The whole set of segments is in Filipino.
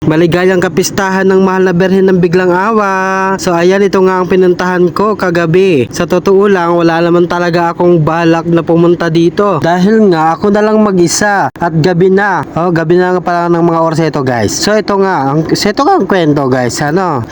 Maligayang kapistahan ng mahal na Birhen ng Biglang Awa. So ayan, ito nga ang pinuntahan ko kagabi. Sa totoo lang, wala naman talaga akong balak na pumunta dito. Dahil nga ako na lang mag-isa at gabi na. Gabi na nga pala ng mga oras ito, guys. So ito nga ang kwento, guys.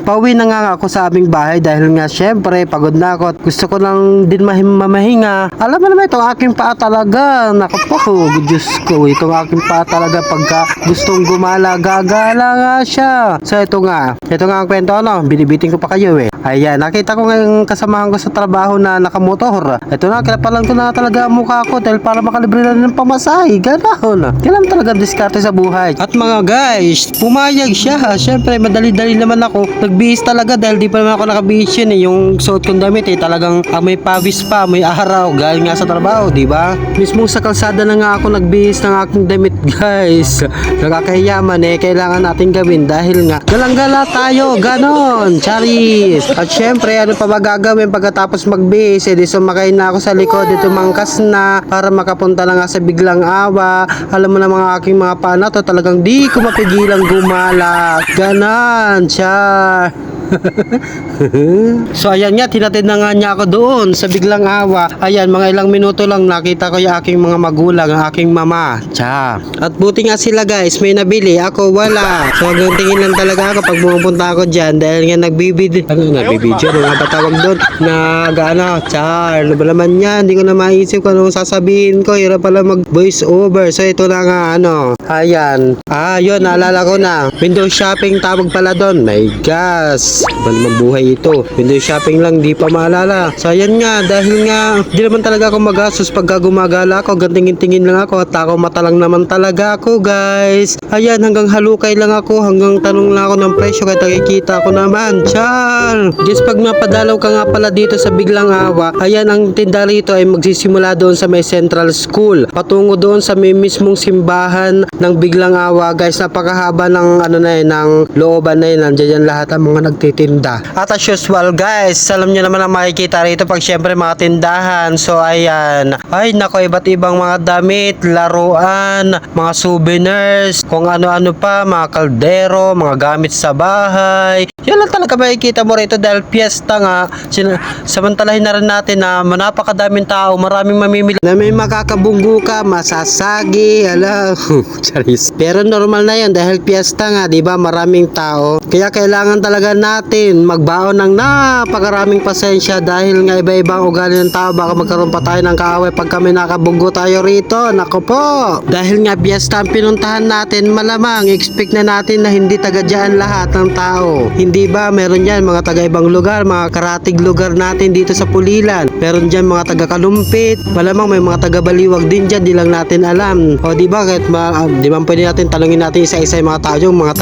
Pauwi na nga ako sa aming bahay dahil nga syempre pagod na ako at gusto ko lang din mamahinga. Alam mo naman itong aking paa talaga. Naku po, Diyos ko, itong aking paa talaga pagka gustong gumala, gagala nga siya. So ito nga ang kwento, binibiting ko pa kayo eh. Ayan, nakita ko ngayong kasamahan ko sa trabaho na nakamotor. Ito na, kinapalan ko na talaga ang mukha ko dahil para makalibre na ng pamasahe. Ganoon. Kailan talaga diskarte sa buhay. At mga guys, pumayag siya. Siyempre, madali-dali naman ako. Nagbihis talaga dahil di pa naman ako nakabihis yun eh. Yung suot kong damit eh, talagang may pawis pa, may araw. Galing nga sa trabaho, di ba? Mismo sa kalsada na nga ako nagbihis ng aking damit, guys. Nakakahiyaman eh, kailangan natin gawin dahil nga galang-gala tayo. Ganon. Charis. At syempre, ano pa ba gagawin pagkatapos magbihis? Di sumakay na ako sa likod, dito mangkas na para makapunta na nga sa Biglang Awa. Alam mo na mga aking mga pana to, talagang di ko mapigilang gumala. Ganon, char. So ayan nga, tinatid na nga niya ako doon sa Biglang Awa. Ayan, mga ilang minuto lang nakita ko yung aking mga magulang, ang aking mama. Cha. At buti nga sila, guys, may nabili, ako wala. So hanggang tingin lang talaga ako pag pumunta ako dyan dahil nga nagbibidyo, nga ba tawag doon? Char, ano ba naman yan? Hindi ko na maisip kung anong sasabihin ko. Hirap pala mag voice over. So ito na nga, ayan. Yun, naalala ko na. Window shopping tawag pala doon. My gosh. Ba naman buhay ito? Window shopping lang, di pa maalala. So ayan nga, dahil nga di naman talaga ako magastos pagka gumagala ako, gantingin-tingin lang ako at ako mata lang naman talaga ako, guys. Ayan, hanggang halukay lang ako, hanggang tanong lang ako ng presyo kahit nakikita ko naman. Char! Just pag mapadalaw ka nga pala dito sa Biglang Awa, ayan, ang tinda rito ay magsisimula doon sa may Central School. Patungo doon sa may mismong simbahan ng Biglang Awa, guys. Napakahaba ng ng looban na yun. Nandiyan lahat ang mga nagtitinda. At as usual, guys, alam nyo naman ang makikita rito pag syempre mga tindahan. So ayan, ay nako, iba't ibang mga damit, laruan, mga souvenirs, kung ano-ano pa, mga kaldero, mga gamit sa bahay. Yan lang talaga makikita mo rito dahil piyesta nga. Samantalahin na rin natin na napakadaming tao, maraming mamimili na may makakabunggo ka, masasagi, charis. Pero normal na yan dahil piyesta nga, di ba? Maraming tao. Kaya kailangan talaga natin magbaon ng napakaraming pasensya dahil nga iba-ibang ugali ng tao. Baka magkaroon pa tayo ng kaaway pag kami nakabunggo tayo rito. Nako po. Dahil nga piyesta ang pinuntahan natin, malamang expect na natin na hindi taga dyan lahat ng tao. Hindi ba? Meron dyan mga taga ibang lugar, mga karatig lugar natin dito sa Pulilan. Meron dyan mga taga Kalumpit. Malamang may mga taga Baliwag din dyan, di lang natin alam. O di ba? Kahit di ba pwede natin talungin natin isa-isa yung mga tao, yung mga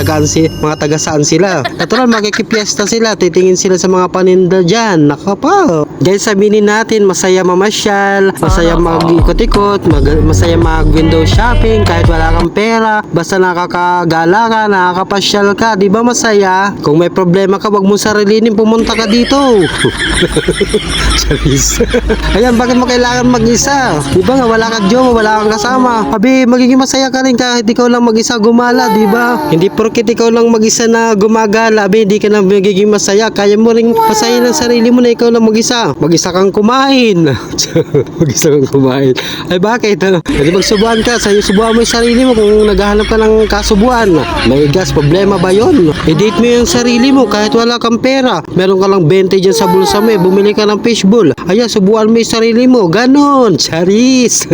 taga saan sila. Natural, makikipiesta sila, titingin sila sa mga paninda dyan. Naka pa. Guys, sabihin natin, masaya mamasyal, masaya mag-ikot-ikot, masaya mag-window shopping, kahit wala kang pera, basta nakakagala ka, nakakapasyal ka, di ba masaya? Kung may problema ka, wag mo sarilinin, pumunta ka dito. Charis. Ayan, bakit mo kailangan mag-isa? Di ba nga, wala kang jowa, wala kang kasama. Abi, magiging masaya ka rin kahit ikaw lang mag-isa gumala, di ba? Hindi porkit ikaw lang mag-isa na gumagala, abi, hindi ka na magiging masaya. Kaya mo ring pasayin ang sarili mo na ikaw lang mag-isa. Mag-isa kang kumain. Mag-isa kang kumain. Ay, bakit? Kasi magsubuan ka, subuan mo yung sarili mo kung naghahanap ka ng kasubuan. May gas, problema ba yun? I-date mo yung sarili mo kahit wala kang pera. Meron ka lang 20 dyan sa bulsa mo, bumili ka ng fishbowl. Ayan, subuan mo yung sarili mo. Ganon, charis.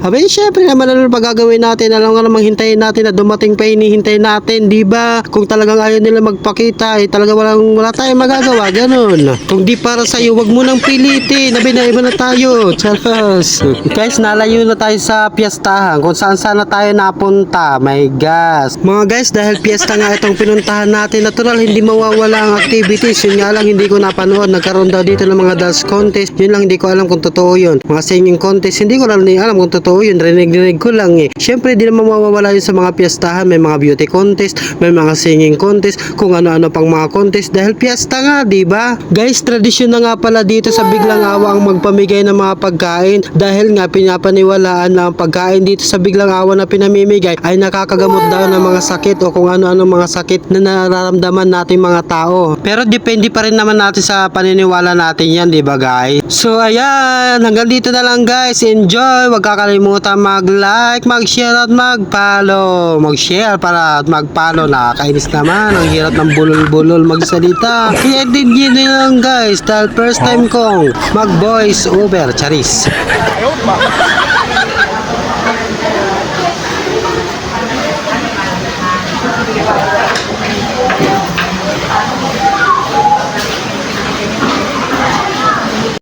Abay, syempre naman ano pa gagawin natin. Alam nga namang hintayin natin na dumating pa hinihintay natin, di ba? Kung talagang ayaw nila magpakita, talaga wala tayong magagawa. Ganon. Kung di para sa'yo, wag mo nang pilitin. Nabi na iba na tayo. Charas. Guys, nalayo na tayo sa piyestahan. Kung saan sana tayo napunta. My gosh. Mga guys, dahil piyesta nga itong pinuntahan natin, natural hindi mawawala nawawala ang activities. Yun nga lang hindi ko napanood. Nagkaroon daw dito ng mga dance contest. Yun lang hindi ko alam kung totoo yun. Mga singing contest, hindi ko lang alam kung totoo yun. Rinig ko lang eh. Syempre di naman mawawala yun sa mga piyestahan. May mga beauty contest, may mga singing contest, kung ano-ano pang mga contest dahil piyesta nga, di ba? Guys, tradisyon na nga pala dito sa Biglang Awa ang magpamigay ng mga pagkain dahil nga pinapaniwalaan na ang pagkain dito sa Biglang Awa na pinamimigay ay nakakagamot daw ng mga sakit o kung ano-ano mga sakit na nararamdaman nating mga tao. Pero depende pa rin naman natin sa paniniwala natin yan, di ba guys? So ayan, hanggang dito na lang guys. Enjoy! Huwag kakalimutan mag-like, mag-share at mag-follow. Mag-share para at mag-follow. Nakakainis naman. Ang hirap ng bulol-bulol magsalita. I-edit nyo na lang guys dahil first time kong mag-voice over. Charis.